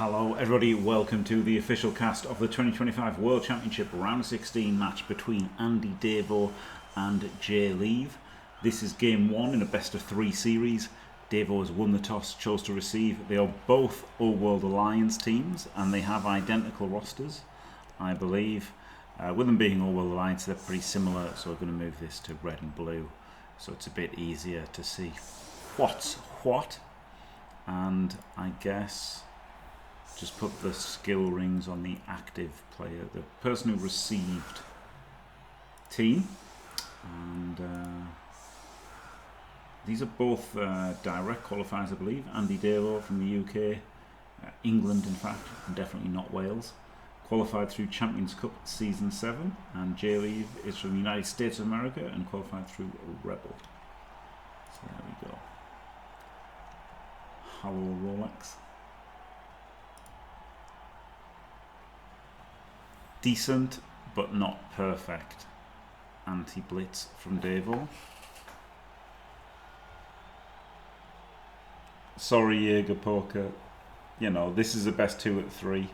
Hello everybody, welcome to the official cast of the 2025 World Championship Round 16 match between AndyDavo and JLeav. This is game 1 in a best of 3 series. Davo has won the toss, chose to receive. They are both Old World Alliance teams and they have identical rosters, I believe. With them being Old World Alliance, they're pretty similar, so we're going to move this to red and blue so it's a bit easier to see what's what. And I guess just put the skill rings on the active player, the person who received team. And these are both direct qualifiers, I believe. AndyDavo from the UK, England in fact, and definitely not Wales. Qualified through Champions Cup Season 7. And JLeav is from the United States of America and qualified through Rebel. So there we go. Hello Rolex. Decent, but not perfect. Anti-blitz from Davo. Sorry, Jaeger Poker. You know, this is the best 2 out of 3.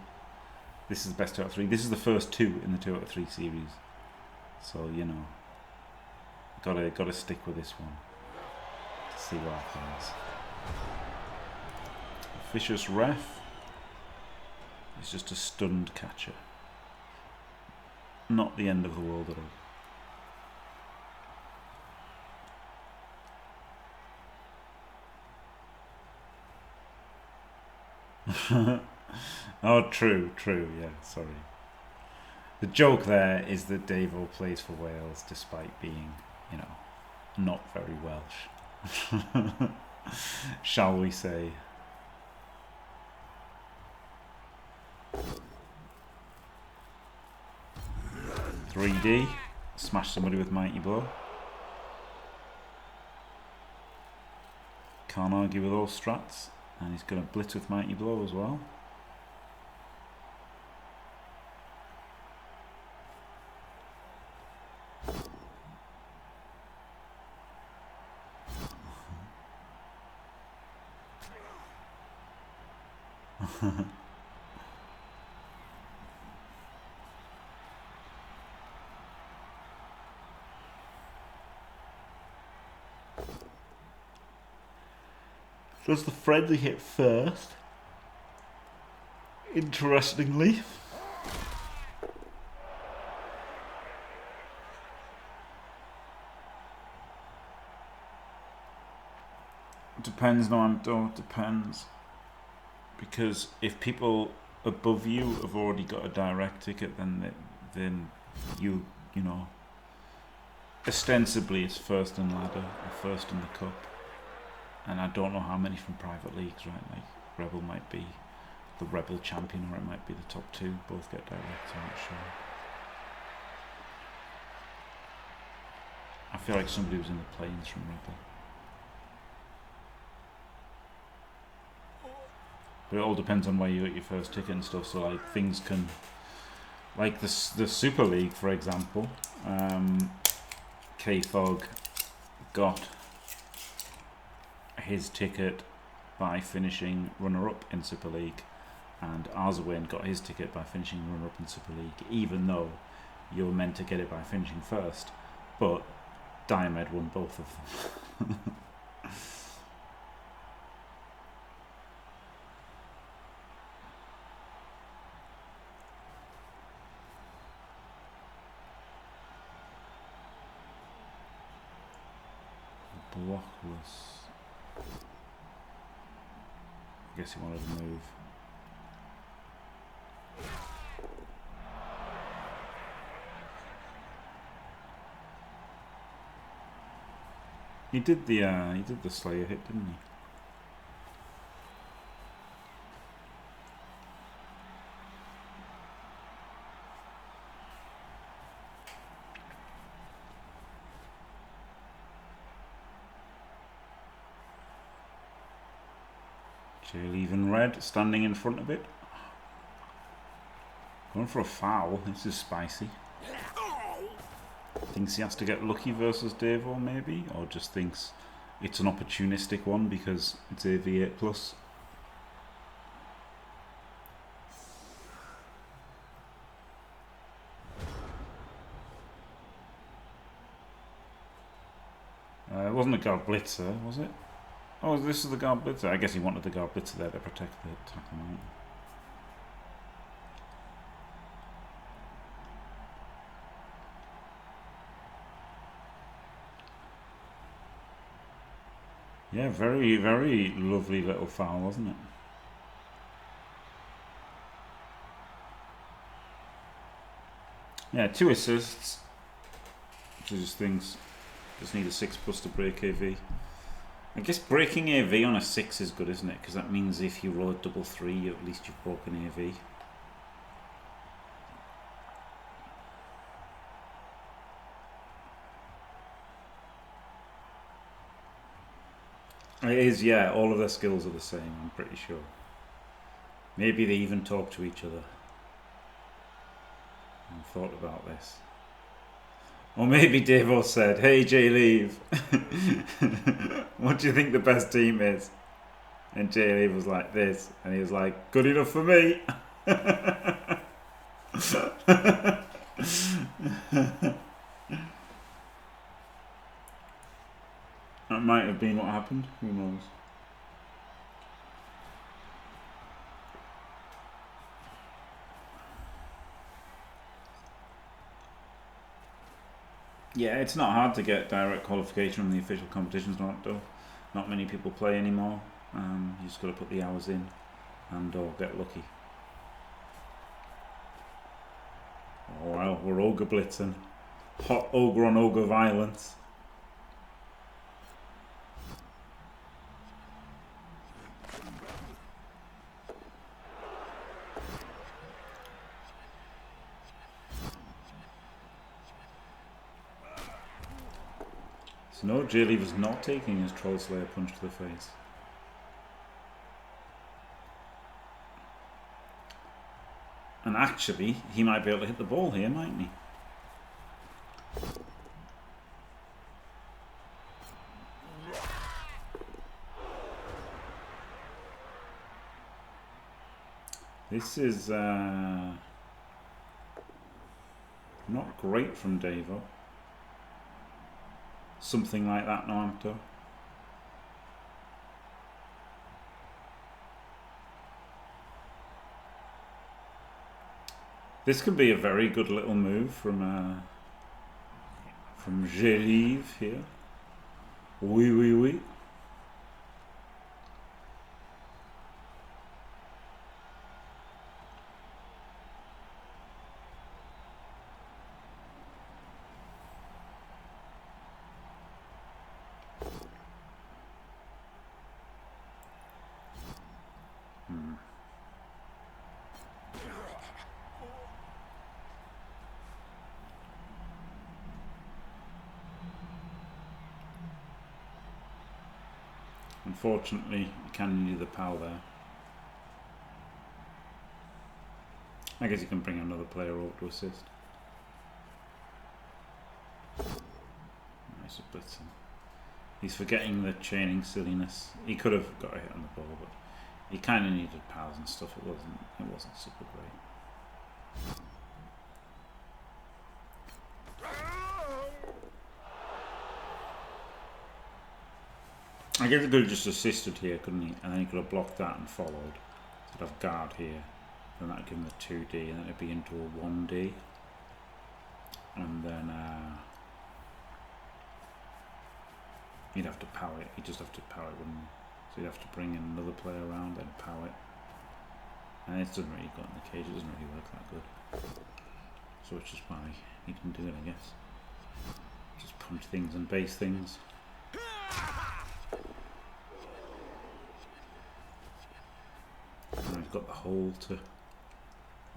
This is the best 2 out of 3. This is the first 2 in the 2 out of 3 series. So, you know, gotta stick with this one to see what happens. Vicious Ref is just a stunned catcher. Not the end of the world at all. Oh, true, yeah, sorry. The joke there is that Davo plays for Wales despite being, you know, not very Welsh. Shall we say. .3D, smash somebody with Mighty Blow. Can't argue with all strats, and he's going to blitz with Mighty Blow as well. Does the friendly hit first? Interestingly. Depends, no, it depends. Because if people above you have already got a direct ticket, then you know, ostensibly it's first in ladder or first in the cup. And I don't know how many from private leagues, right? Like Rebel might be the Rebel champion, or it might be the top 2. Both get direct, I'm not sure. I feel like somebody was in the planes from Rebel. But it all depends on where you got your first ticket and stuff. So like things can, like the Super League, for example. K-Fog got his ticket by finishing runner-up in Super League, and Arzawin got his ticket by finishing runner-up in Super League, even though you were meant to get it by finishing first, but Diomed won both of them. Blockless. I guess he wanted to move. He did the Slayer hit, didn't he? JLeav in red, standing in front of it. Going for a foul. This is spicy. Thinks he has to get lucky versus Davo, maybe? Or just thinks it's an opportunistic one because it's a V8+. wasn't a guard blitzer, was it? Oh, this is the guard blitzer. I guess he wanted the guard blitzer there to protect the tackle, right? Yeah, very, very lovely little foul, wasn't it? Yeah, 2 assists. So just things. Just need a 6+ to break AV. I guess breaking AV on a 6 is good, isn't it? Because that means if you roll a double 3, at least you've broken AV. It is, yeah. All of their skills are the same, I'm pretty sure. Maybe they even talk to each other. I've thought about this. Or maybe Davo said, "Hey JLeav, what do you think the best team is?" And JLeav was like this, and he was like, "Good enough for me." That might have been what happened. Who knows? Yeah, it's not hard to get direct qualification from the official competitions, though. Not many people play anymore. You just got to put the hours in and or get lucky. Oh well, we're ogre blitzing. Hot ogre on ogre violence. So no, JLeav is not taking his Troll Slayer punch to the face. And actually, he might be able to hit the ball here, mightn't he? This is not great from Davo. Something like that, no Amto. This could be a very good little move from JLeav here. Oui, oui, oui. Unfortunately, you can need the PAL there. I guess you can bring another player over to assist. Nice blitzing. He's forgetting the chaining silliness. He could have got a hit on the ball, but he kind of needed PALs and stuff. It wasn't super great. I guess he could have just assisted here, couldn't he? And then he could have blocked that and followed. He'd have guard here. Then that would give him a 2D, and then it'd be into a 1D. And then he'd have to power it. He'd just have to power it, wouldn't he? So he'd have to bring in another player around, then power it. And it doesn't really go in the cage, it doesn't really work that good. So which is why he didn't do it, I guess. Just punch things and base things. And he's got the hole to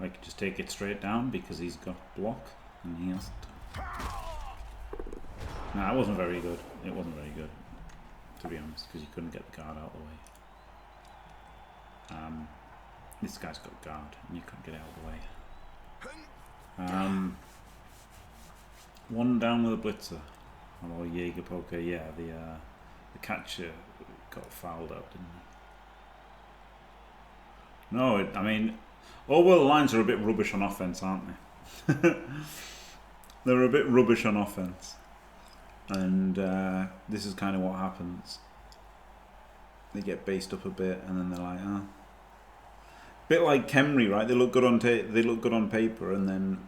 like just take it straight down because he's got block and he has to. Nah, it wasn't very good. It wasn't very good, to be honest, because you couldn't get the guard out of the way. This guy's got guard and you couldn't get it out of the way. One down with a blitzer. Oh, Jaeger poker, yeah, the catcher got fouled out, didn't he? No, I mean, all world lines are a bit rubbish on offense, aren't they? They're a bit rubbish on offense. And this is kind of what happens. They get based up a bit, and then they're like, ah. Bit like Khemri, right? They look good on paper, and then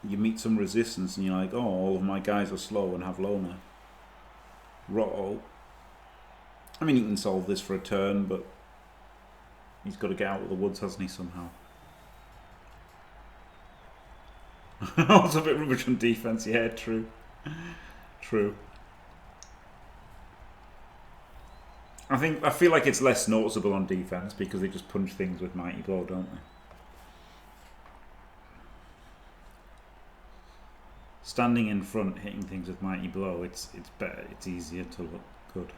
you meet some resistance, and you're like, oh, all of my guys are slow and have loner. Rotto. I mean, he can solve this for a turn, but he's got to get out of the woods, hasn't he, somehow? Also a bit rubbish on defense. Yeah, true. True. I feel like it's less noticeable on defense because they just punch things with Mighty Blow, don't they? Standing in front, hitting things with Mighty Blow, it's better. It's easier to look good.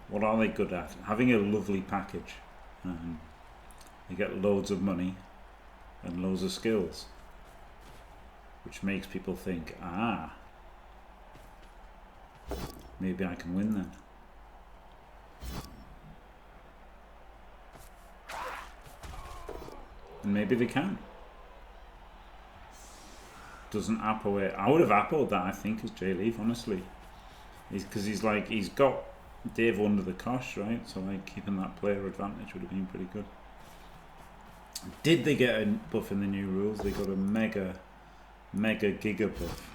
What are they good at? Having a lovely package. They get loads of money and loads of skills, which makes people think, ah, maybe I can win then. And maybe they can. Doesn't apple it. I would have appled that, I think, as JLeav, honestly. Because he's got Davo under the cosh, right? So like keeping that player advantage would have been pretty good. Did they get a buff in the new rules? They got a mega giga buff.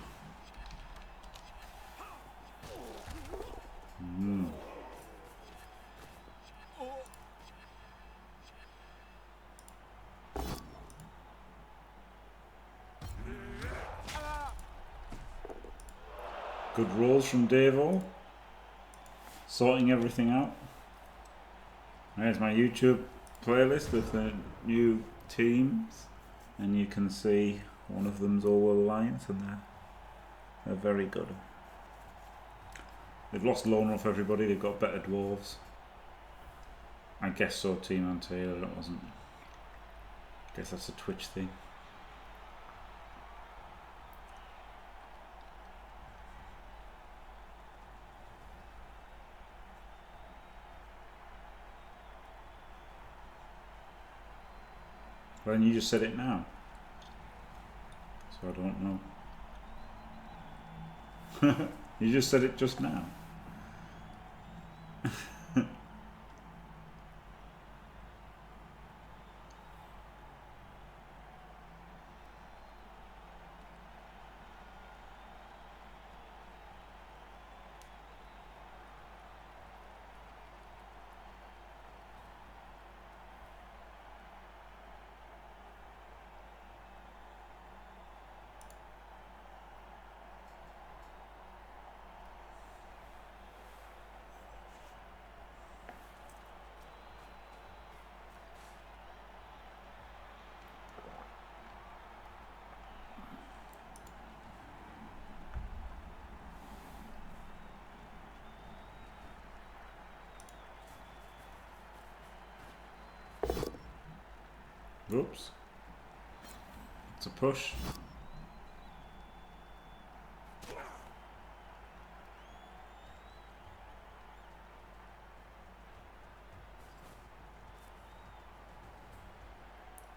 Good rolls from Davo. Sorting everything out. There's my YouTube playlist with the new teams, and you can see one of them's All Alliance, and they're very good. They've lost loner off everybody. They've got better dwarves. I guess so. Team on Taylor. It wasn't. I guess that's a Twitch thing. Well, and you just said it now, so I don't know. You just said it just now. Oops. It's a push.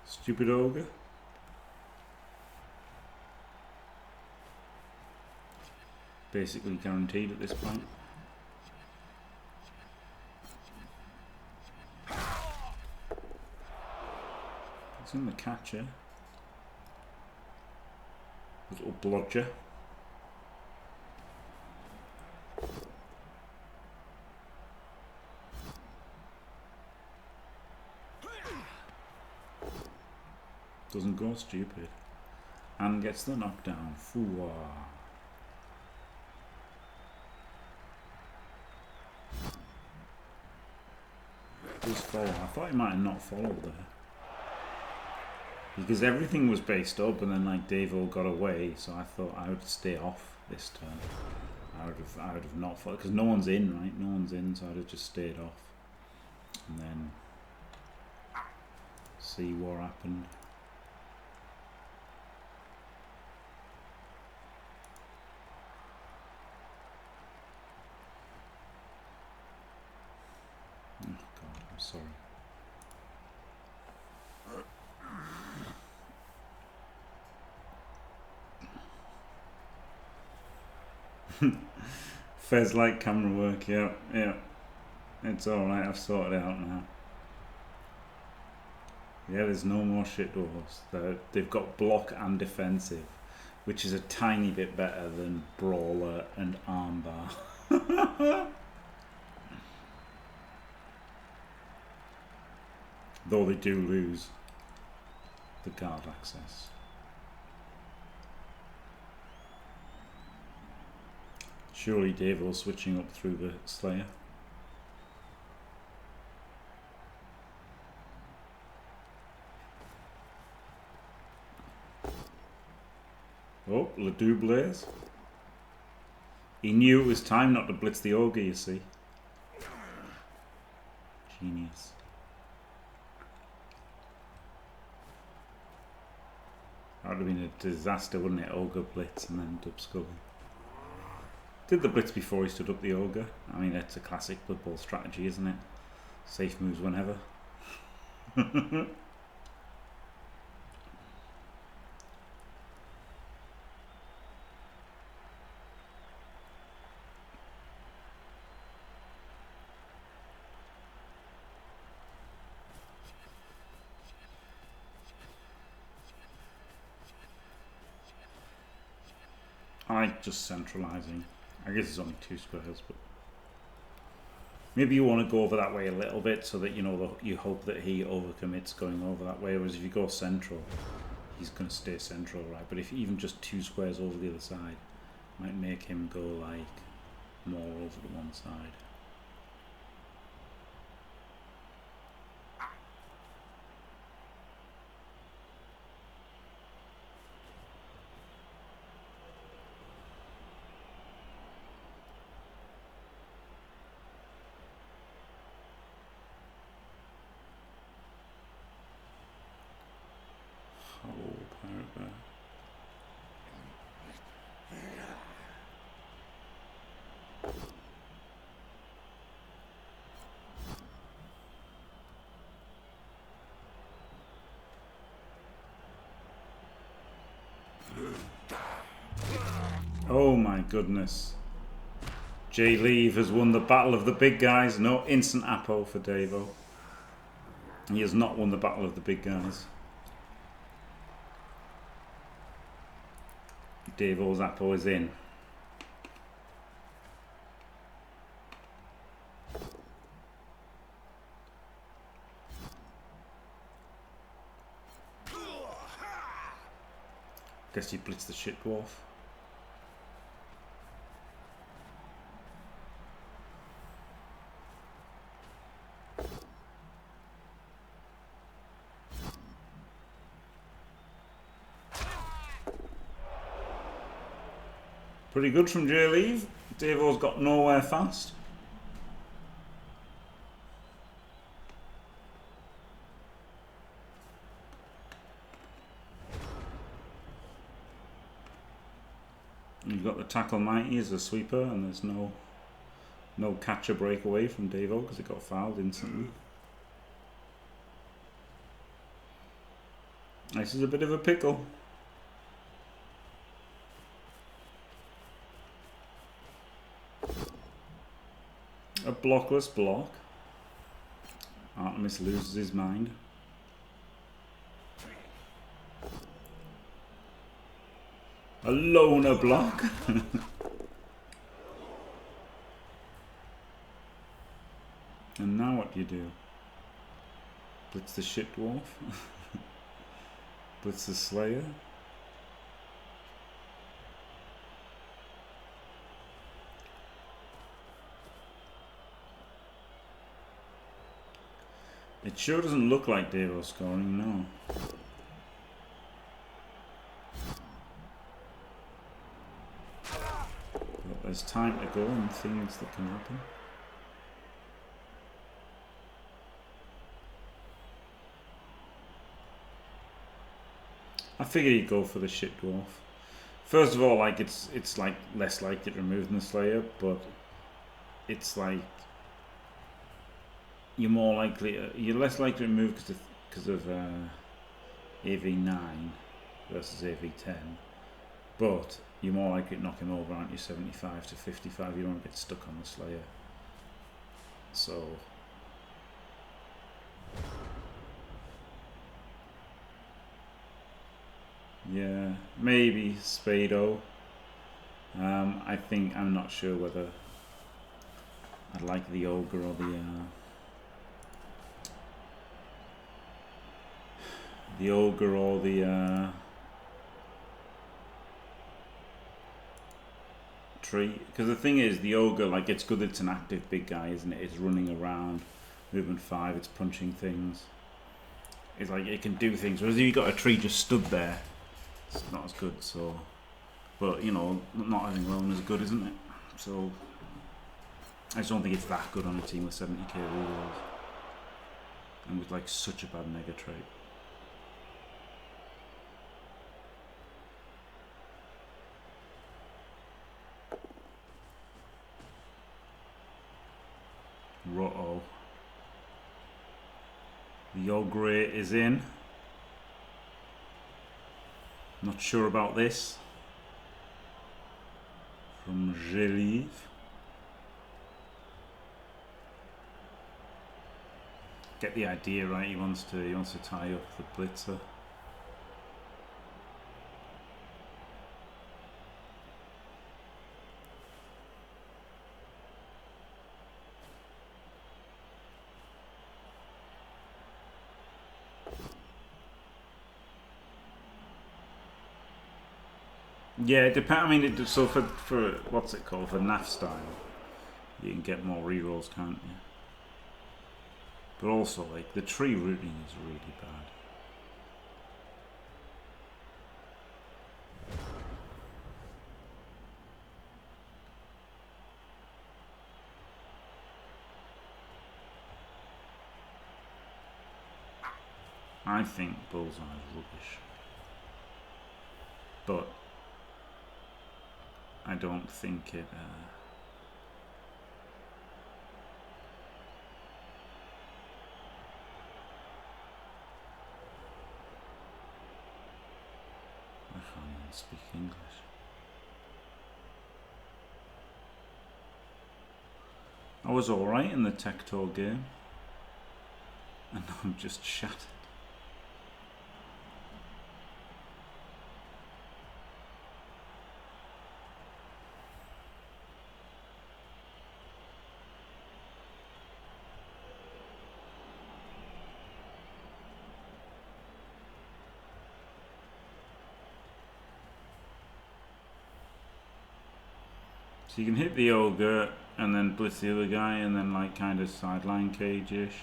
Stupid ogre. Basically guaranteed at this point. It's in the catcher. Little blodger. Doesn't go stupid. And gets the knockdown. Foo-wah. Does follow. I thought he might have not followed there. Because everything was based up and then like Davo got away, so I thought I would stay off this turn. I would have not followed, because no one's in, right? No one's in, so I'd have just stayed off. And then see what happened. Oh God, I'm sorry. Fez like camera work, yeah. It's alright, I've sorted it out now. Yeah, there's no more shit dwarves. They've got block and defensive, which is a tiny bit better than brawler and armbar. Though they do lose the guard access. Surely Davo's switching up through the Slayer. Oh, Ledoux Blaze. He knew it was time not to blitz the ogre, you see. Genius. That would have been a disaster, wouldn't it? Ogre blitz and then dub scully. Did the blitz before he stood up the ogre. I mean, that's a classic Blood Bowl strategy, isn't it? Safe moves whenever. I like just centralising. I guess it's only 2 squares, but maybe you want to go over that way a little bit so that you know you hope that he overcommits going over that way. Whereas if you go central, he's going to stay central, right? But if even just 2 squares over the other side, might make him go like more over to one side. Oh my goodness. JLeav has won the battle of the big guys. No instant Apo for Davo. He has not won the battle of the big guys. Davo's Apo is in. Guess he blitzed the shit dwarf. Pretty good from JLeav. Davo's got nowhere fast. You've got the tackle mighty as a sweeper, and there's no catcher breakaway from Davo because it got fouled instantly. This is a bit of a pickle. A blockless block. Artemis loses his mind. A loner block. And now what do you do? Blitz the shit dwarf? Blitz the Slayer? It sure doesn't look like Davo's scoring, no. But there's time to go and things that can happen. I figured he'd go for the shit dwarf. First of all, like it's like less likely to remove than the Slayer, but it's like you're less likely to remove because of AV9 versus AV10, but you're more likely to knock him over, aren't you? 75 to 55. You don't want to get stuck on the Slayer. So yeah, maybe Spado. I think I'm not sure whether I'd like the Ogre or the Ogre or the tree. Because the thing is, the Ogre, like, it's good that it's an active big guy, isn't it? It's running around, movement 5, it's punching things. It's like it can do things. Whereas if you got a tree just stood there, it's not as good. So, but you know, not having Roan is good, isn't it? So I just don't think it's that good on a team with 70k rerolls and with like such a bad mega trait. Ruh-oh. The Ogre is in. Not sure about this. From JLeav. Get the idea, right? He wants to tie up the blitzer. Yeah, it depends. I mean, so for what's it called, for NAF style, you can get more rerolls, can't you? But also, like, the tree rooting is really bad. I think Bullseye is rubbish, but I don't think it. I can't even speak English. I was alright in the Tech Tour game, and now I'm just shattered. So you can hit the Ogre and then blitz the other guy and then like kind of sideline cage-ish.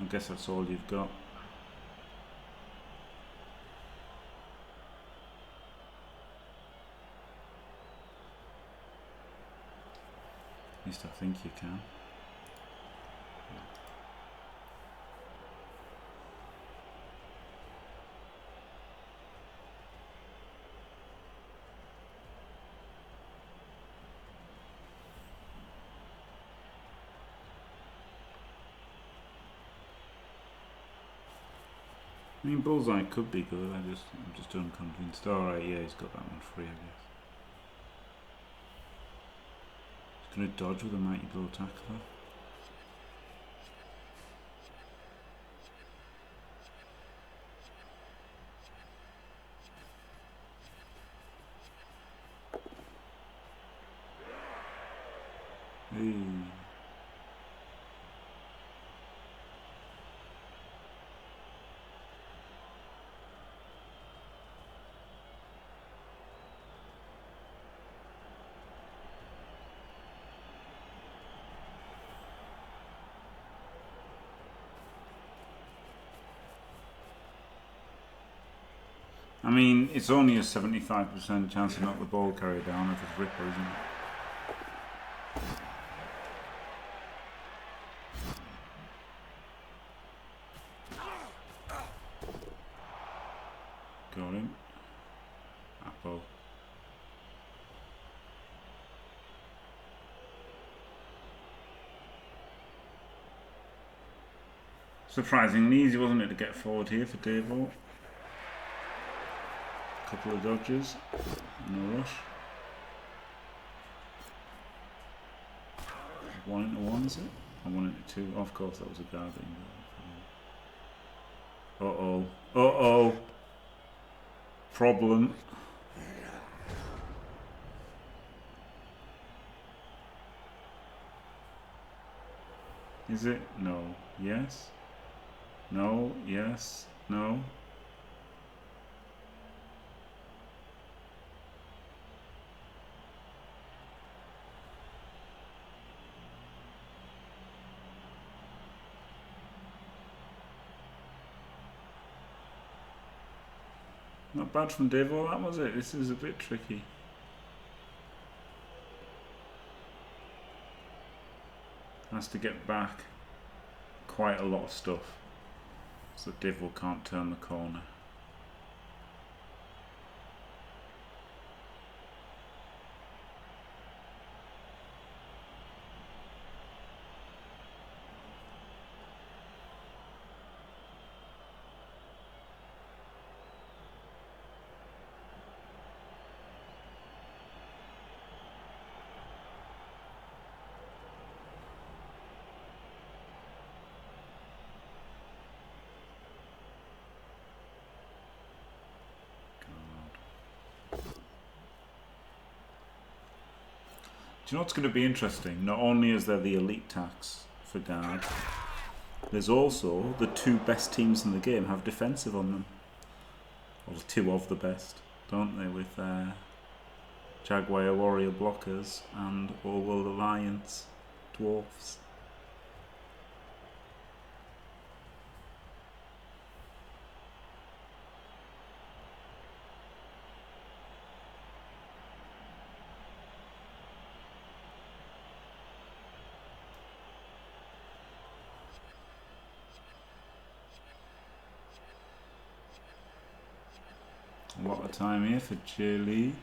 I guess that's all you've got. At least I think you can. I mean, Bullseye could be good. I'm just unconvinced. All right, yeah, he's got that one free, I guess. He's gonna dodge with a mighty blow attack though. Hey. I mean, it's only a 75% chance to knock the ball carrier down if it's Ripper, isn't it? Got him. Apple. Surprisingly easy, wasn't it, to get forward here for Davo? Couple of dodges. No rush. 1 into 1, is it? Or 1 into 2? Oh, of course, that was a guardian. Uh-oh. Uh-oh. Problem. Is it? No. Yes? No. Yes? No? Not bad from Davo, that was it. This is a bit tricky. Has to get back quite a lot of stuff, so Davo can't turn the corner. Do you know what's going to be interesting? Not only is there the elite tax for guard, there's also the 2 best teams in the game have defensive on them. Or 2 of the best, don't they? With Jaguar Warrior blockers and Overworld Alliance dwarfs. A lot of time here for JLeav.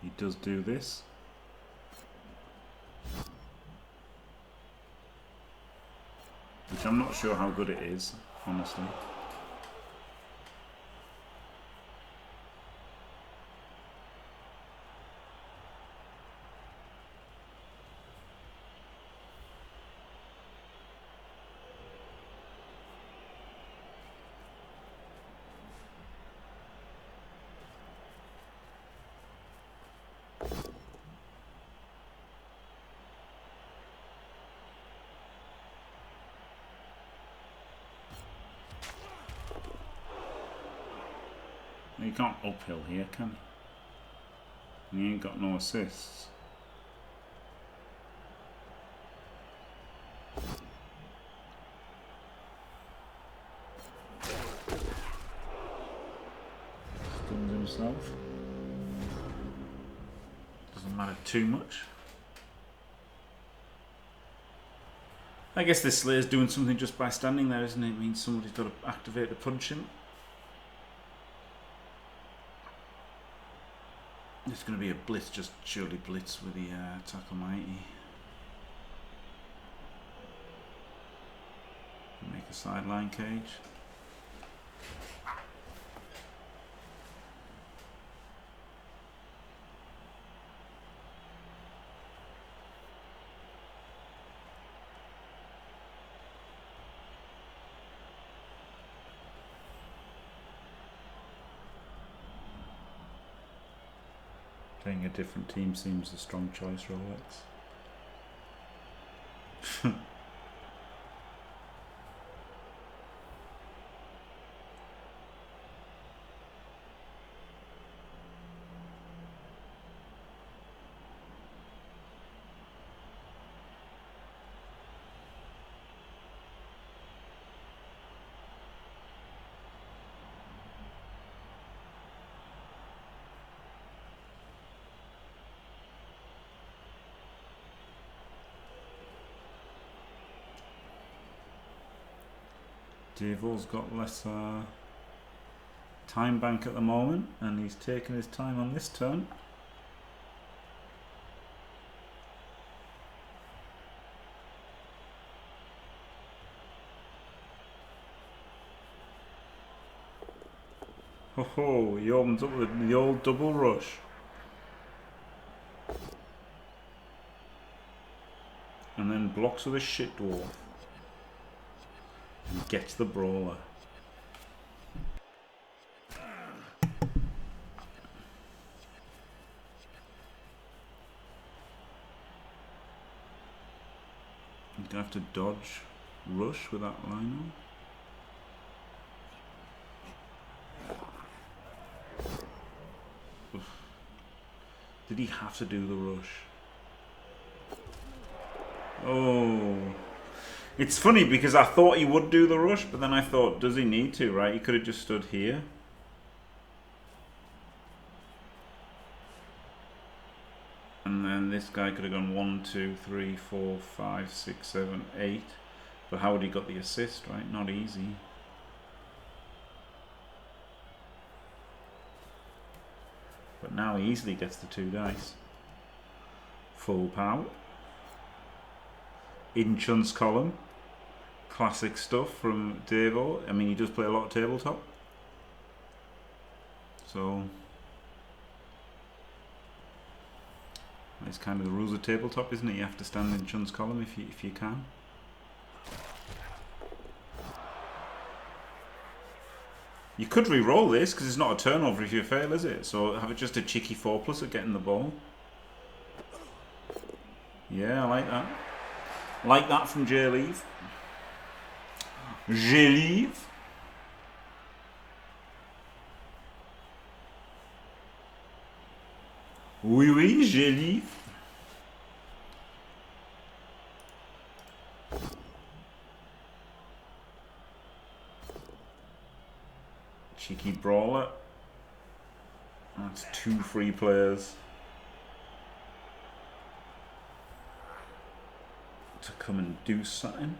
He does do this. Which I'm not sure how good it is, honestly. He can't uphill here, can he? And he ain't got no assists. Stuns himself. Doesn't matter too much. I guess this Slayer's doing something just by standing there, isn't it? It means somebody's got to activate to punch him. It's going to be a blitz, just surely blitz with the tackle mighty. Make a sideline cage. Playing a different team seems a strong choice, Rolex. Davo's got less time bank at the moment, and he's taking his time on this turn. Oh, he opens up with the old double rush. And then blocks with a shit dwarf. And gets the brawler. He's gonna have to dodge rush with that line on. Did he have to do the rush? Oh. It's funny because I thought he would do the rush, but then I thought, does he need to, right? He could have just stood here. And then this guy could have gone 1, 2, 3, 4, 5, 6, 7, 8. But how would he got the assist, right? Not easy. But now he easily gets the 2 dice. Full power. In Chun's column. Classic stuff from Davo. I mean, he does play a lot of tabletop. So it's kind of the rules of tabletop, isn't it? You have to stand in Chun's column if you can. You could re-roll this because it's not a turnover if you fail, is it? So have it just a cheeky 4+ at getting the ball. Yeah, I like that. Like that from JLeav. JLeav. Oui, oui, JLeav. Cheeky brawler. That's 2 free players to come and do something.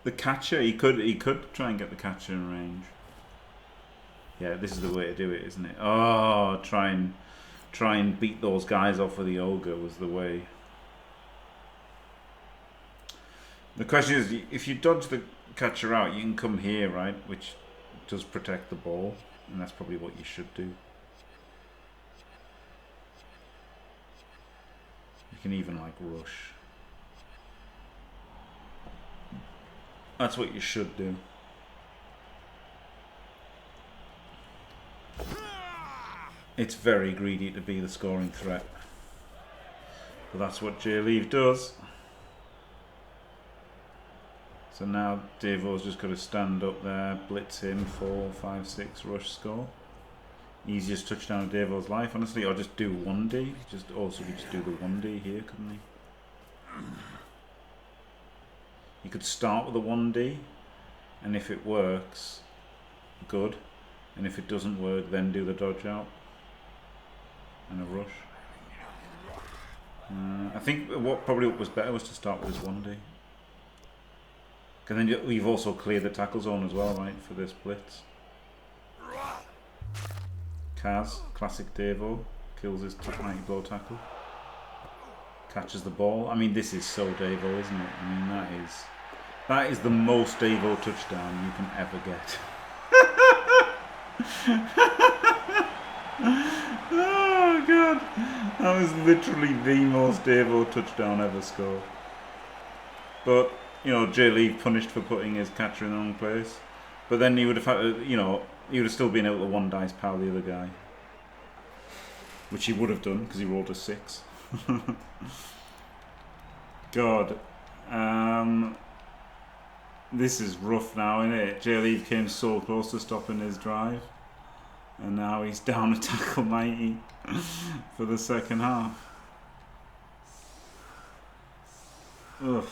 The catcher, he could try and get the catcher in range. Yeah, this is the way to do it, isn't it? Oh, try and beat those guys off with the ogre was the way. The question is, if you dodge the catcher out, you can come here, right? Which does protect the ball, and that's probably what you should do. You can even like rush. That's what you should do. It's very greedy to be the scoring threat. But that's what JLeav does. So now Davo's just got to stand up there, blitz him, 4, 5, 6, rush score. Easiest touchdown of Davo's life, honestly, or just do 1D. Just also could just do the 1D here, couldn't he? You could start with a 1D, and if it works, good. And if it doesn't work, then do the dodge out and a rush. I think what was better was to start with his 1D. And then you've also cleared the tackle zone as well, right, for this blitz. Kaz, classic Davo, kills his 90 blow tackle. Catches the ball. I mean, this is so Davo, isn't it? I mean, that is the most Davo touchdown you can ever get. Oh god, that was literally the most Davo touchdown ever scored. But you know, JLeav punished for putting his catcher in the wrong place. But then he would have had, you know, he would have still been able to 1 dice power the other guy, which he would have done because he rolled a 6. God, this is rough now, isn't it? JLeav came so close to stopping his drive, and now he's down to tackle 90 for the second half. Ugh.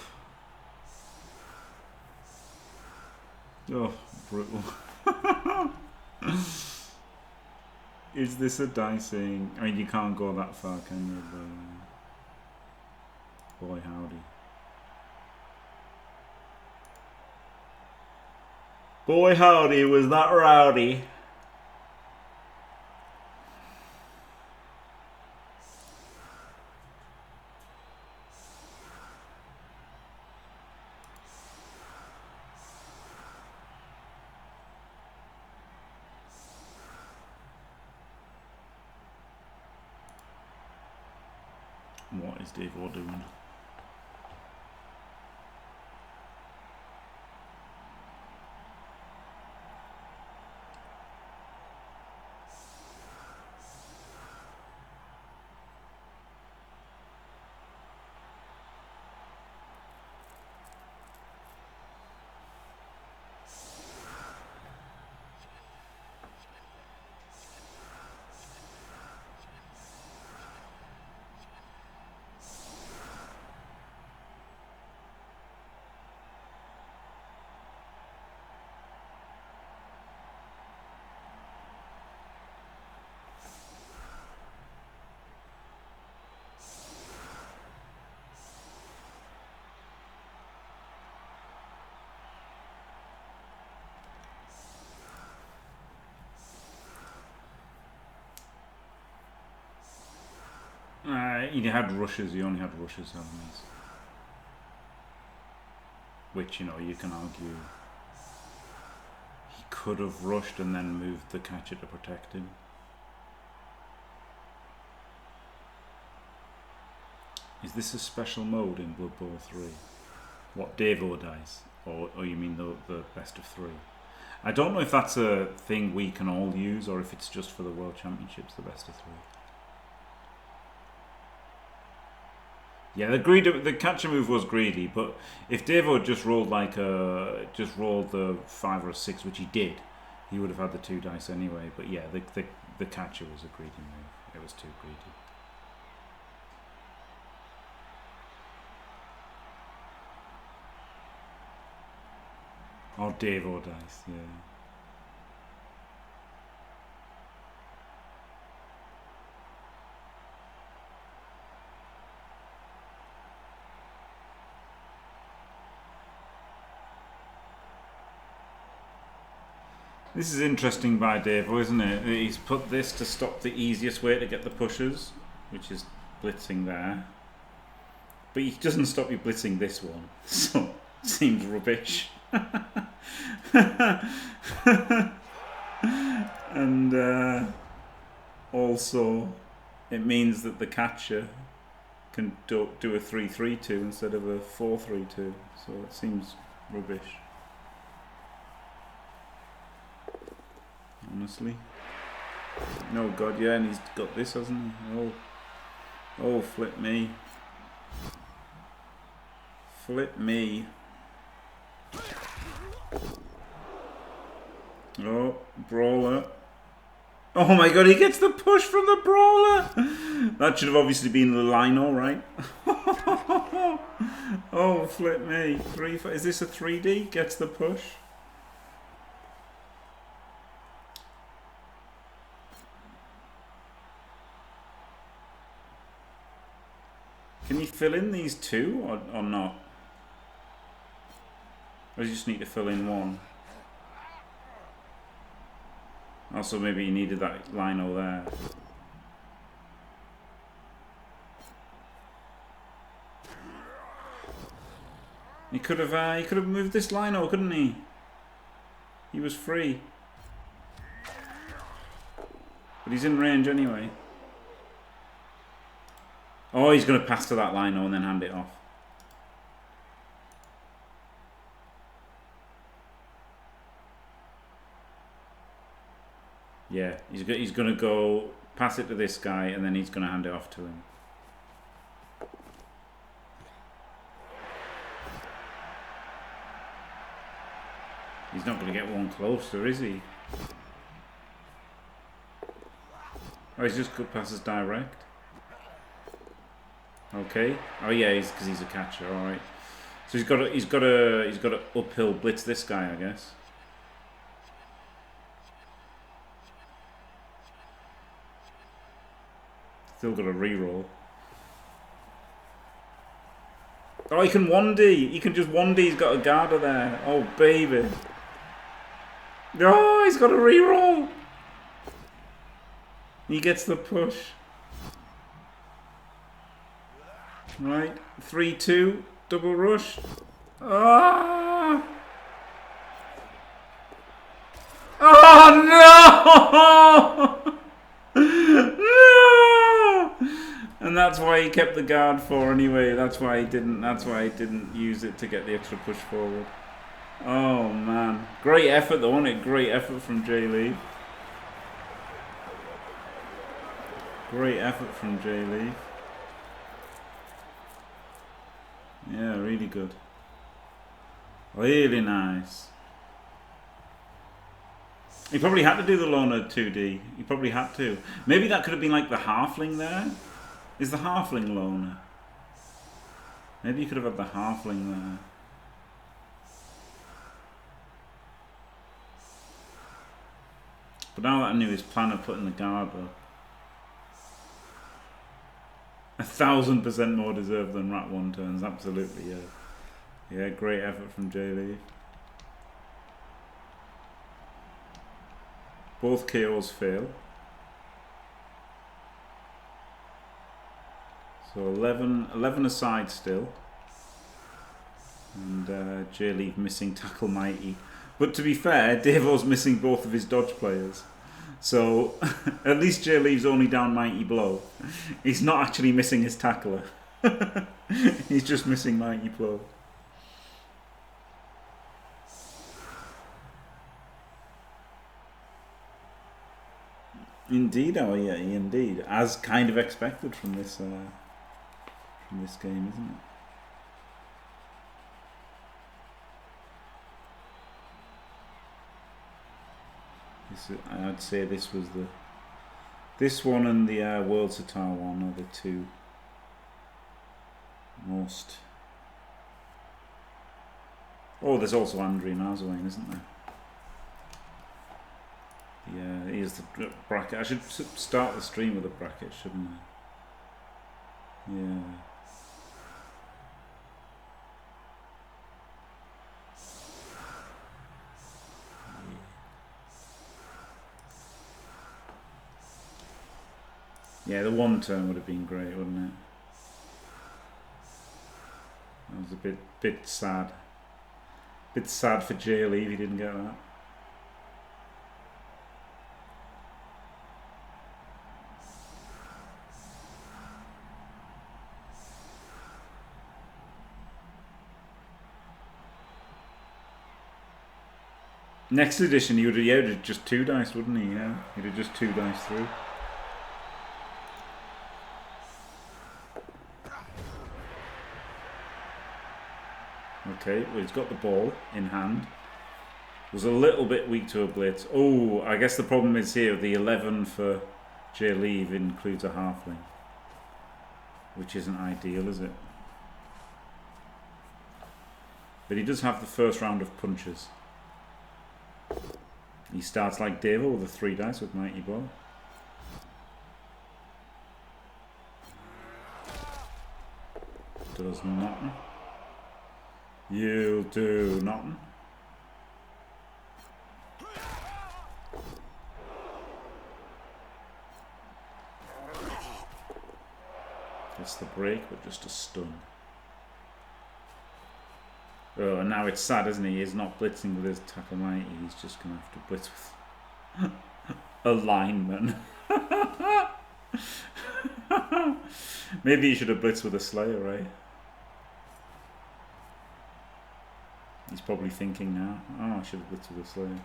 Oh, brutal. Is this a dicing? I mean, you can't go that far, can you? Boy, howdy. Boy, howdy, was that rowdy. What is Davo doing? He had rushes, he only had rushes elements. Which, you know, you can argue he could have rushed and then moved the catcher to protect him. Is this a special mode in Blood Bowl 3? What, Davo dice? Or you mean the best of 3? I don't know if that's a thing we can all use or if it's just for the World Championships, the best of 3. Yeah, the catcher move was greedy, but if Davo just rolled like rolled the 5 or a 6, which he did, he would have had the 2 dice anyway. But yeah, the catcher was a greedy move. It was too greedy. Or Davo dice, yeah. This is interesting by Davo, isn't it? He's put this to stop the easiest way to get the pushes, which is blitzing there. But he doesn't stop you blitzing this one, so it seems rubbish. And also, it means that the catcher can do a 3-3-2 instead of a 4-3-2, so it seems rubbish. Honestly. No, God, yeah, and he's got this, hasn't he? Oh, flip me. Flip me. Oh, brawler. Oh my God, he gets the push from the brawler. That should have obviously been the Lino, right? Oh, flip me. Is this a 3D? Gets the push. Can you fill in these 2 or not? Or do you just need to fill in 1? Also, maybe you needed that Lino there. He could have moved this Lino, couldn't he? He was free. But he's in range anyway. Oh, he's going to pass to that Lino and then hand it off. Yeah, he's going to go pass it to this guy and then he's going to hand it off to him. He's not going to get one closer, is he? Oh, he's just good passes direct. Okay. Oh yeah, because he's a catcher. All right. So he's got to uphill blitz this guy, I guess. Still got a reroll. Oh, he can 1D. He can just 1D. He's got a Garda there. Oh baby. Oh, he's got a reroll. He gets the push. Right, 3-2, double rush. Ah! Oh no! No! And that's why he kept the guard for anyway. That's why he didn't use it to get the extra push forward. Oh man. Great effort though, wasn't it? Great effort from JLeav. Great effort from JLeav. Yeah, really good. Really nice. He probably had to do the loner 2D. He probably had to. Maybe that could have been like the halfling there. Is the halfling loner? Maybe you could have had the halfling there. But now that I knew his plan of putting the guard up, 1000% more deserved than Rat 1 turns, absolutely, yeah. Yeah, great effort from JLeav. Both KOs fail. So 11 aside still. And JLeav missing tackle mighty. But to be fair, Davo's missing both of his dodge players. So at least JLeav's only down mighty blow. He's not actually missing his tackler. He's just missing mighty blow. Indeed, oh yeah, indeed. As kind of expected from this game, isn't it? I'd say this was this one and the World Sitar one are the two most. Oh, there's also Andriy Marzowain, isn't there? Yeah, here's the bracket. I should start the stream with a bracket, shouldn't I? Yeah. Yeah, the one turn would have been great, wouldn't it? That was a bit sad. Bit sad for JLeav, he didn't get that. Next edition, he would have just 2 dice, wouldn't he? Yeah, he'd have just 2 dice through. Okay, well, he's got the ball in hand. Was a little bit weak to a blitz. Oh, I guess the problem is here, the 11 for JLeav includes a halfling. Which isn't ideal, is it? But he does have the first round of punches. He starts like Davo with a 3 dice with mighty blow. Does nothing. You'll do nothing. It's the break, but just a stun. Oh, and now it's sad, isn't he? He's not blitzing with his tackle mighty. He's just going to have to blitz with a lineman. Maybe he should have blitzed with a Slayer, right? He's probably thinking now, oh, I should have blitzed with a Slayer.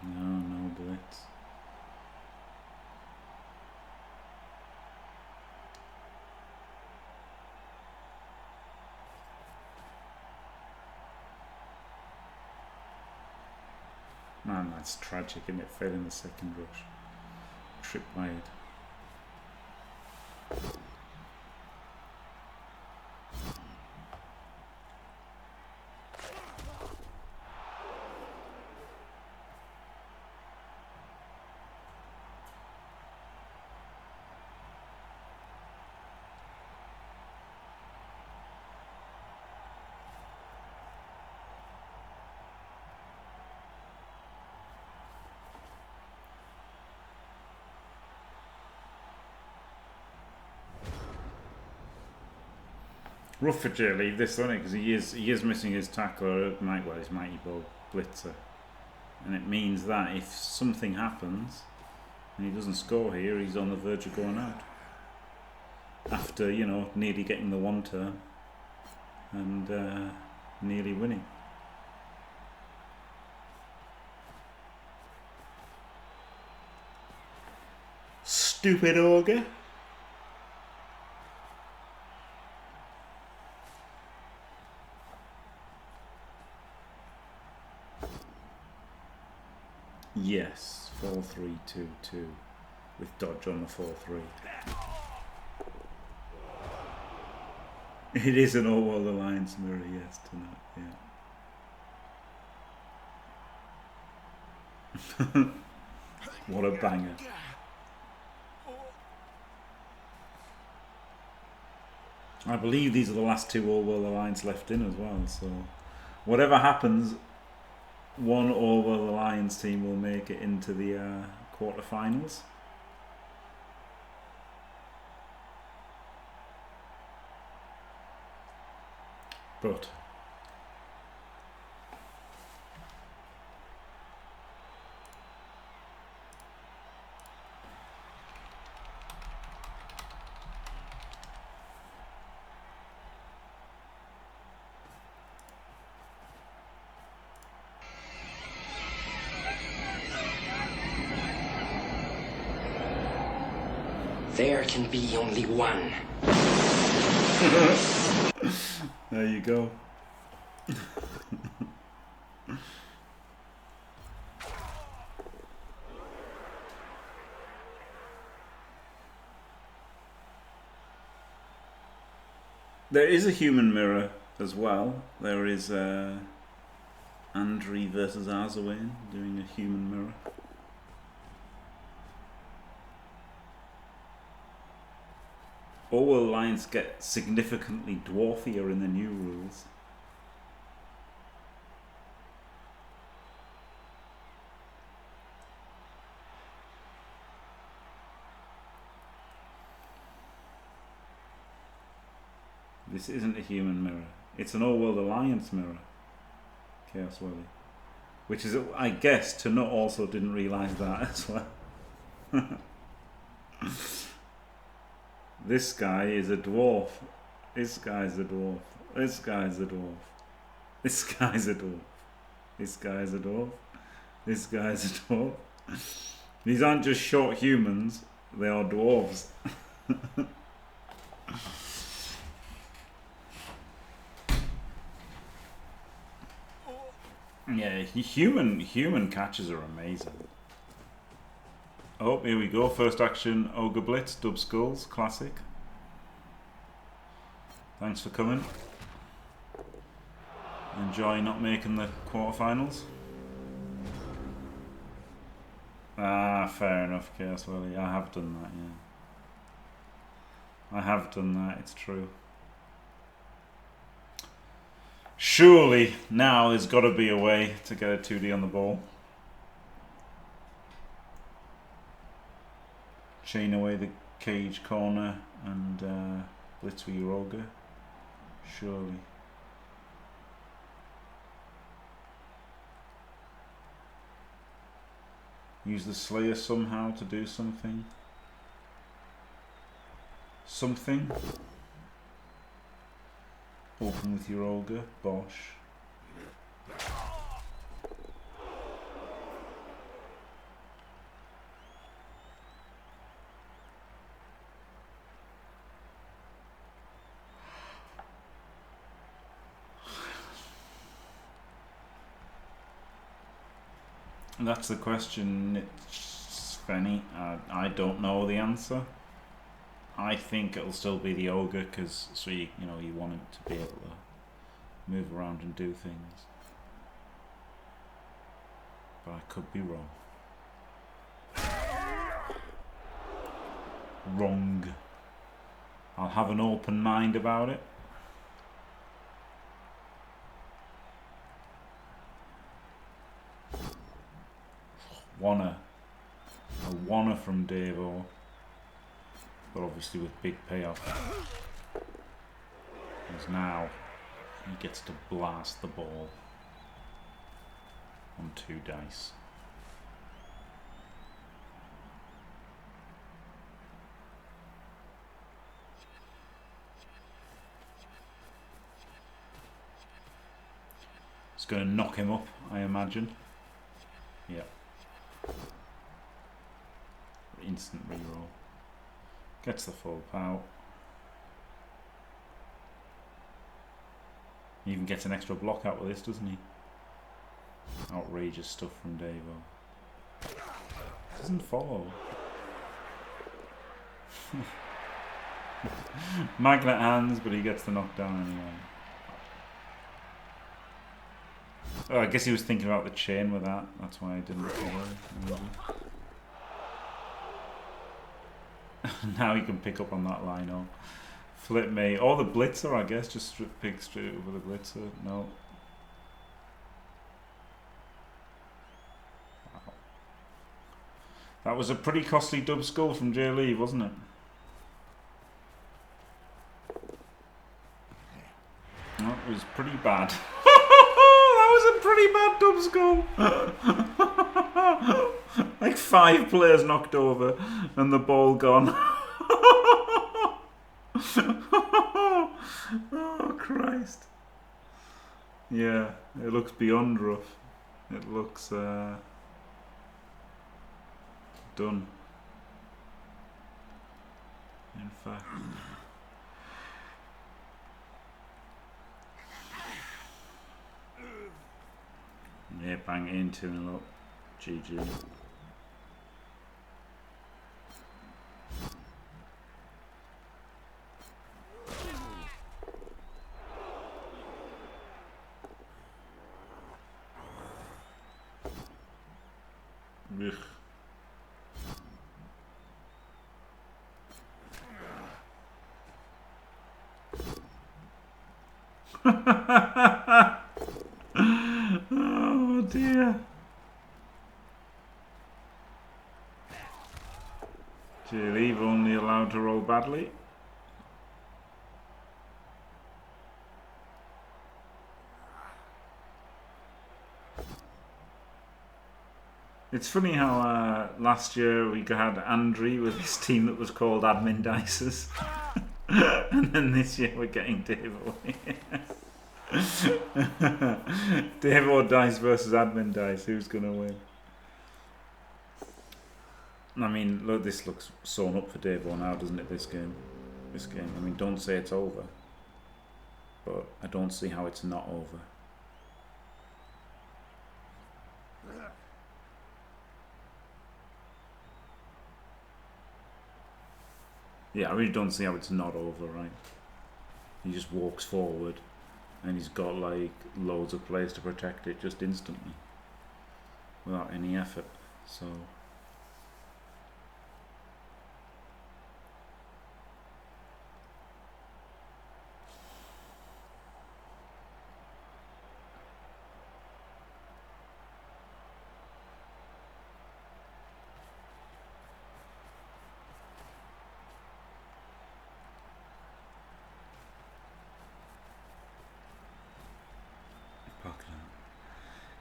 No blitz. Man, that's tragic, isn't it? Failing the second rush. Trip wide. Rough for JLeav this, isn't it? Because he is missing his tackler, his mighty bow blitzer, and it means that if something happens and he doesn't score here, he's on the verge of going out. After, you know, nearly getting the one turn and nearly winning. Stupid ogre. Yes, 4-3-2-2 with dodge on the 4-3. It is an All World Alliance mirror, yes, tonight, yeah. What a banger. I believe these are the last two All World Alliance left in as well, so whatever happens, one All World Alliance team will make it into the quarterfinals. But there can be only one. There you go. There is a human mirror as well. There is Andri versus Arzawain doing a human mirror. All World Alliance get significantly dwarfier in the new rules. This isn't a human mirror. It's an All World Alliance mirror. Chaos Welly. Which is, I guess, to not also didn't realise that as well. This guy is a dwarf. This guy's a dwarf. This guy's a dwarf. This guy's a dwarf. This guy's a dwarf. This guy's a dwarf. These aren't just short humans, they are dwarves. Yeah, human catches are amazing. Oh, here we go. First action, Ogre Blitz, Dub Skulls, classic. Thanks for coming. Enjoy not making the quarterfinals. Ah, fair enough, Chaos Welly. I have done that, yeah. I have done that, it's true. Surely now there's got to be a way to get a 2D on the ball. Chain away the cage corner and blitz with your ogre. Surely. Use the Slayer somehow to do something. Something. Open with your ogre. Bosh. That's the question, Svenny. I don't know the answer. I think it'll still be the ogre because you want him to be able to move around and do things. But I could be wrong. Wrong. I'll have an open mind about it. A wanna from Davo, but obviously with big payoff. Because now he gets to blast the ball on 2 dice. It's going to knock him up, I imagine. Yep. Instant reroll. Gets the full pout. He even gets an extra block out with this, doesn't he? Outrageous stuff from Davo. Doesn't follow. Magnet hands, but he gets the knockdown anyway. Oh, I guess he was thinking about the chain with that. That's why I didn't follow. Now he can pick up on that line up. Flip me. Or the blitzer, I guess. Just pick straight over the blitzer. No. Wow. That was a pretty costly dub skull from JLeav, wasn't it? No, it was pretty bad. That was a pretty bad dub skull. Like 5 players knocked over and the ball gone. Oh Christ. Yeah, it looks beyond rough. It looks done. In fact. Yeah, bang it into and look. GG. Ugh. Oh dear. JLeav only allowed to roll badly. It's funny how last year we had Andy with his team that was called Admin Dices. And then this year we're getting Davo. Davo Dice versus Admin Dice. Who's going to win? I mean, look, this looks sewn up for Davo now, doesn't it, this game? I mean, don't say it's over. But I don't see how it's not over. Yeah, I really don't see how it's not over, right? He just walks forward and he's got like loads of players to protect it just instantly without any effort. So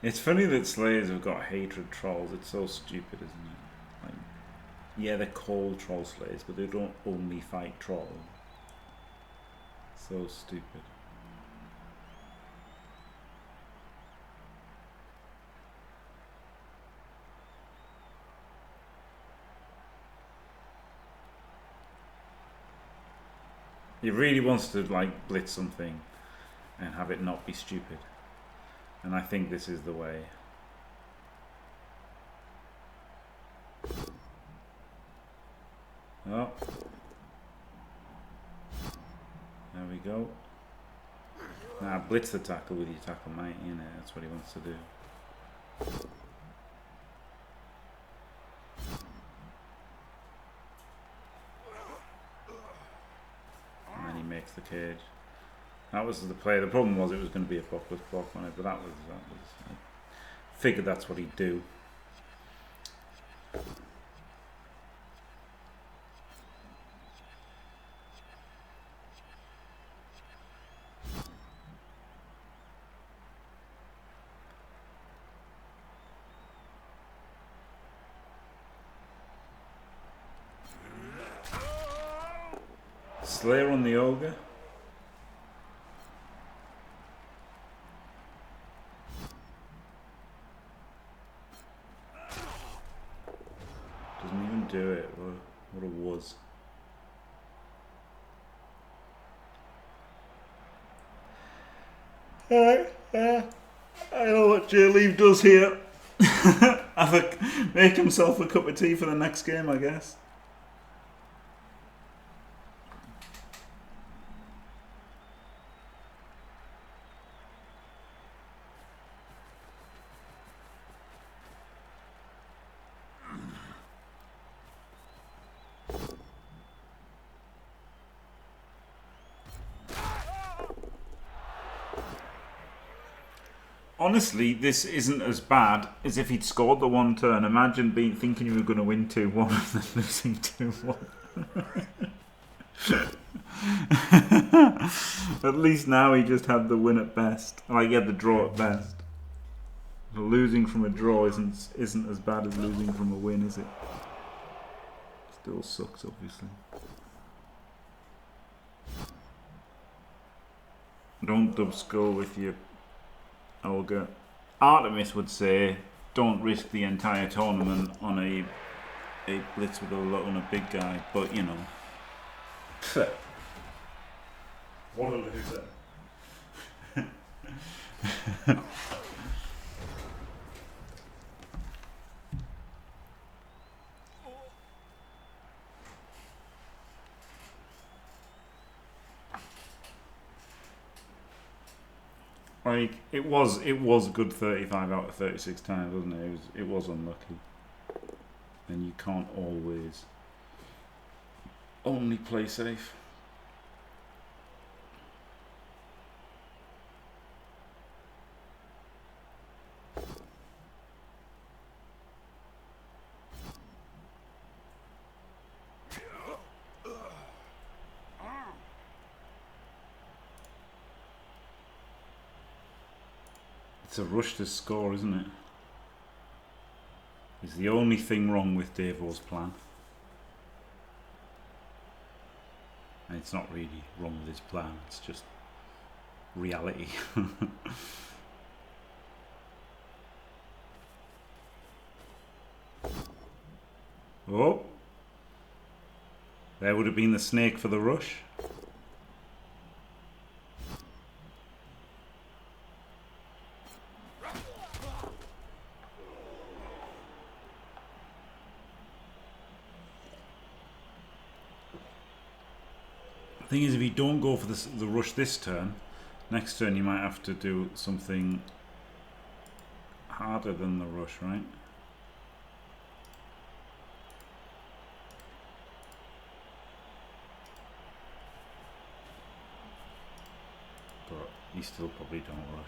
it's funny that Slayers have got hatred trolls. It's so stupid, isn't it? Like, yeah, they're called troll slayers, but they don't only fight troll. So stupid. He really wants to like blitz something and have it not be stupid. And I think this is the way. Oh. There we go. Now blitz the tackle with your tackle mate, you know, that's what he wants to do. And then he makes the cage. That was the play. The problem was it was going to be a block on it, but that was I figured that's what he'd do. Slayer on the ogre. Doesn't even do it. What a was. I know what JLeav does here. Make himself a cup of tea for the next game, I guess. Honestly, this isn't as bad as if he'd scored the one turn. Imagine thinking you were going to win 2-1 and then losing 2-1. At least now he just had the win at best. Like, he had the draw at best. But losing from a draw isn't as bad as losing from a win, is it? Still sucks, obviously. Don't dub skull with your ogre. Artemis would say, don't risk the entire tournament on a blitz with on a big guy, but you know. What a loser. Like, it was good 35 out of 36 times, wasn't it? It was unlucky. And you can't always only play safe. It's a rush to score, isn't it? It's the only thing wrong with Davo's plan. And it's not really wrong with his plan, it's just reality. Oh! There would have been the snake for the rush. The thing is, if you don't go for the rush this turn, next turn you might have to do something harder than the rush, right? But you still probably don't rush.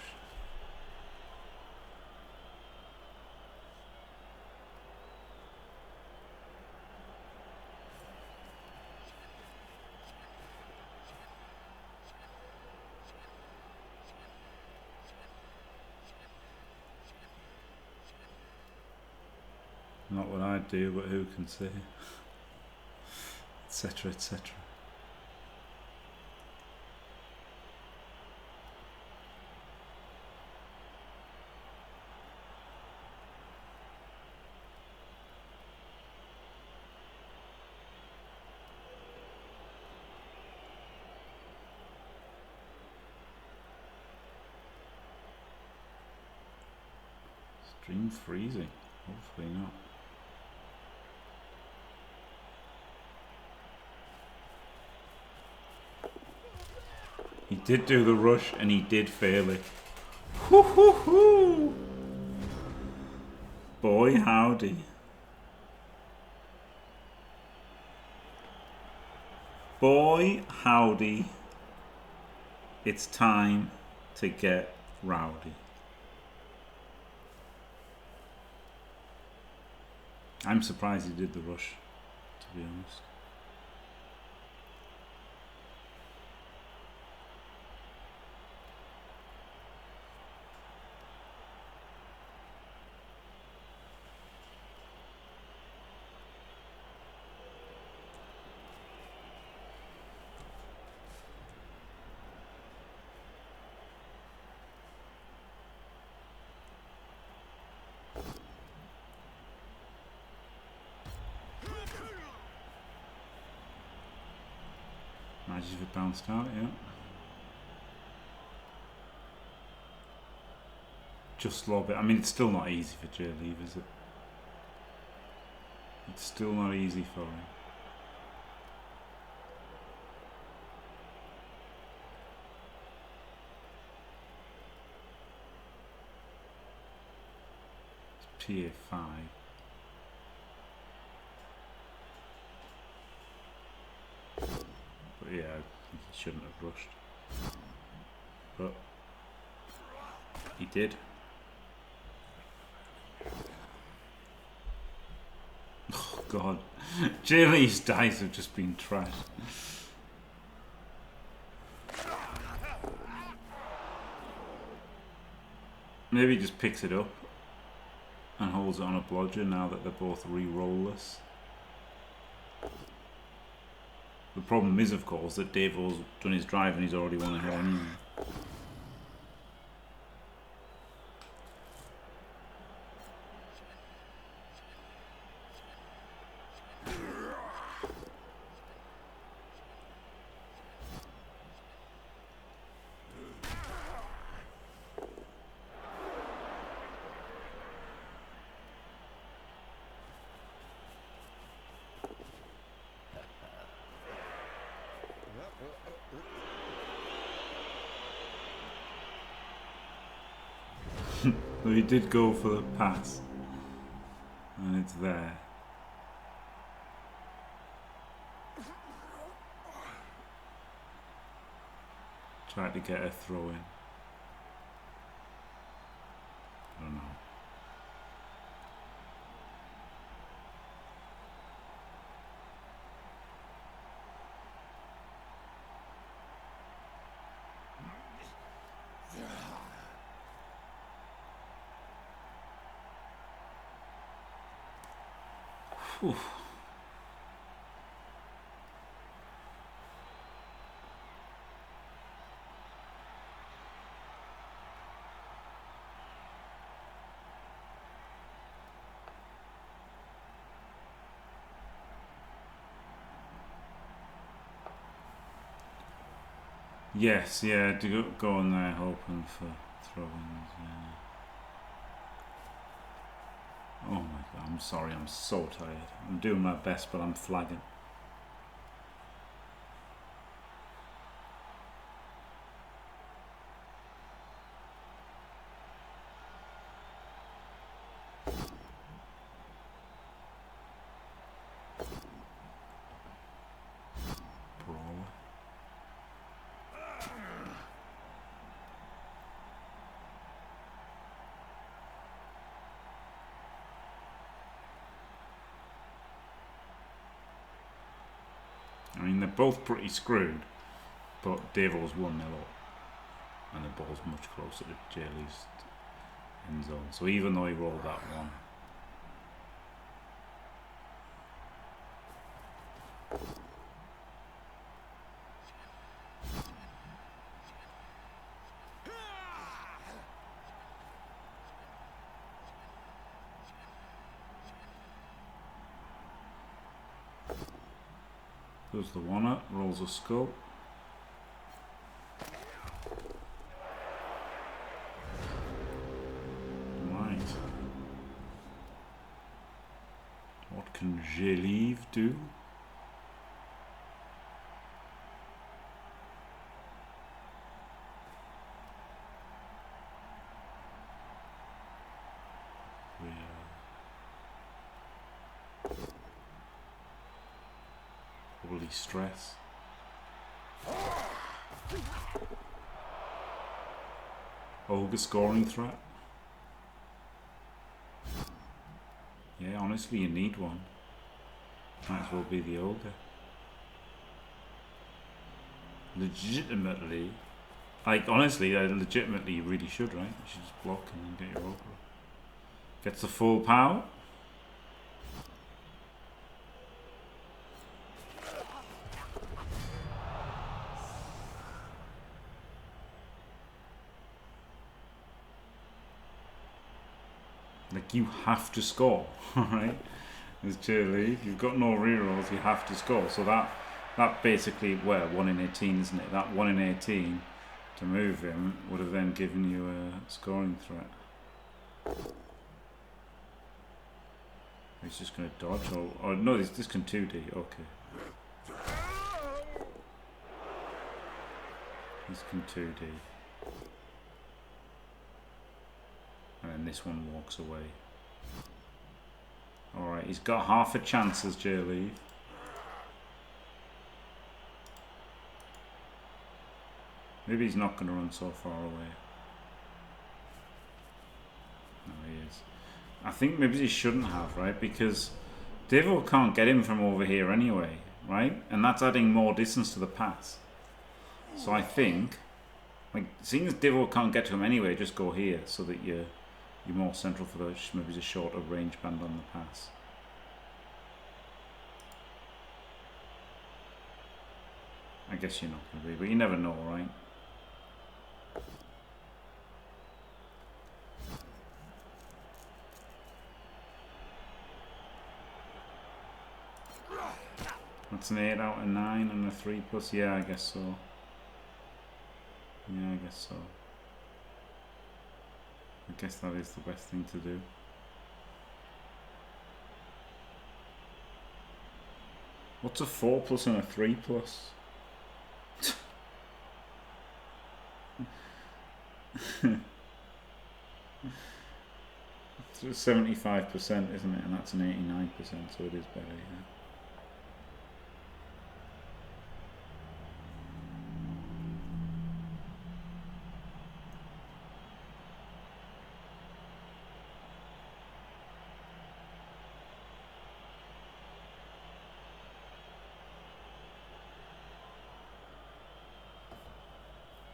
Not what I'd do, but who can say? Etc, etc. Stream freezing. Hopefully not. He did do the rush and he did fail it. Hoo hoo hoo! Boy howdy. Boy howdy. It's time to get rowdy. I'm surprised he did the rush, to be honest. Charges if it bounced out, yeah. Just lob it. I mean, it's still not easy for JLeav, is it? It's still not easy for him. It's PA5. But yeah, he shouldn't have rushed. But he did. Oh god. JLeav's dice have just been trashed. Maybe he just picks it up and holds it on a blodger now that they're both re-rollless. The problem is, of course, that Davo's done his drive and he's already won ahead anyway. So he did go for the pass, and it's there. Tried to get a throw in. I don't know. Whew. Yes, yeah, to go on there hoping for throw-ins, yeah. Oh my god, I'm sorry, I'm so tired. I'm doing my best, but I'm flagging. Brawler. I mean, they're both pretty screwed, but Davo's 1-0 up, and the ball's much closer to JLeav's end zone. So even though he rolled that one, goes the 1-up, rolls a skull. Right. What can JLeav do? Probably stress. Ogre scoring threat. Yeah, honestly, you need one. Might as well be the ogre. Legitimately, like honestly, legitimately, you really should, right? You should just block and then get your ogre. Gets the full power. Like, you have to score, alright? As JLeav, you've got no rerolls, you have to score. So that That basically, well, 1 in 18, isn't it? That 1 in 18 to move him would have then given you a scoring threat. He's just going to dodge, or no, this can 2D, okay. This can 2D. And then this one walks away. Alright, he's got half a chance as JLeav. Maybe he's not going to run so far away. No, he is. I think maybe he shouldn't have, right? Because Davo can't get him from over here anyway, right? And that's adding more distance to the pass. So I think, like, seeing as Davo can't get to him anyway, just go here so that you're more central for the maybe a shorter range band on the pass. I guess you're not going to be, but you never know, right? That's an 8 out of 9 and a 3+. Yeah, I guess so. Yeah, I guess so. I guess that is the best thing to do. What's a 4+ and a 3+? 75%, isn't it? And that's an 89%, so it is better, yeah.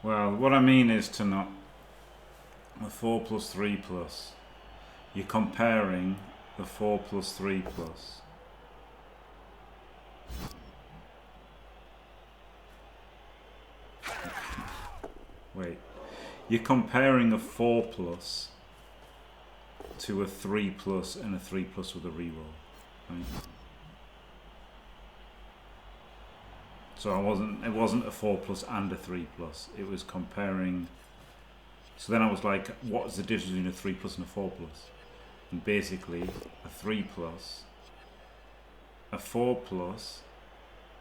Well, what I mean is to not a 4+, 3+. You're comparing the 4+, 3+. Wait. You're comparing a 4+ to a 3+ and a 3+ with a reroll, right? So it wasn't a 4+ and a 3+. It was comparing. So then I was like, what is the difference between a 3+ and a 4+? And basically, a 3+, a 4+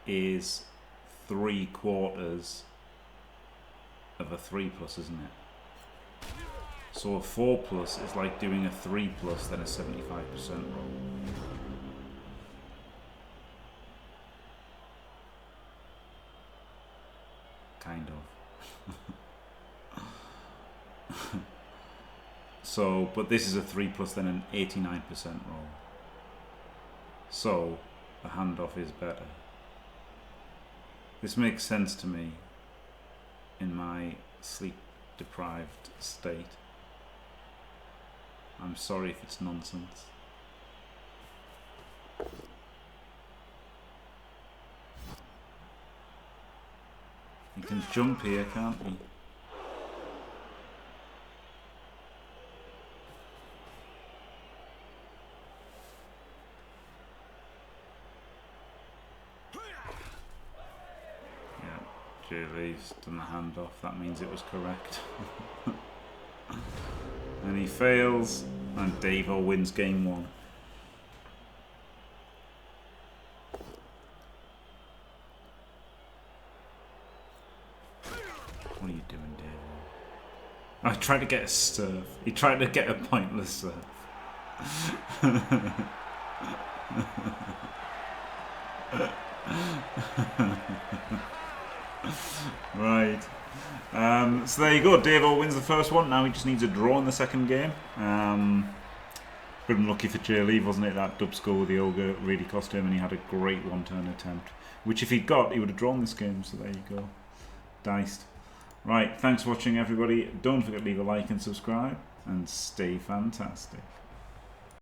is 3/4 of a 3+, isn't it? So a 4+ is like doing a 3+ then a 75% roll. Kind of. So, but this is a 3+ then an 89% roll. So, the handoff is better. This makes sense to me in my sleep-deprived state. I'm sorry if it's nonsense. You can jump here, can't you? Yeah, JLeav's done the handoff. That means it was correct. And he fails, and Davo wins game 1. What are you doing, Davo? I tried to get a serve. He tried to get a pointless serve. Right. So there you go. Davo wins the first one. Now he just needs a draw in the second game. Pretty unlucky for JLeav, wasn't it? That dub score with the ogre really cost him, and he had a great one-turn attempt, which if he'd got, he would have drawn this game. So there you go. Diced. Right, thanks for watching, everybody. Don't forget to leave a like and subscribe, and stay fantastic.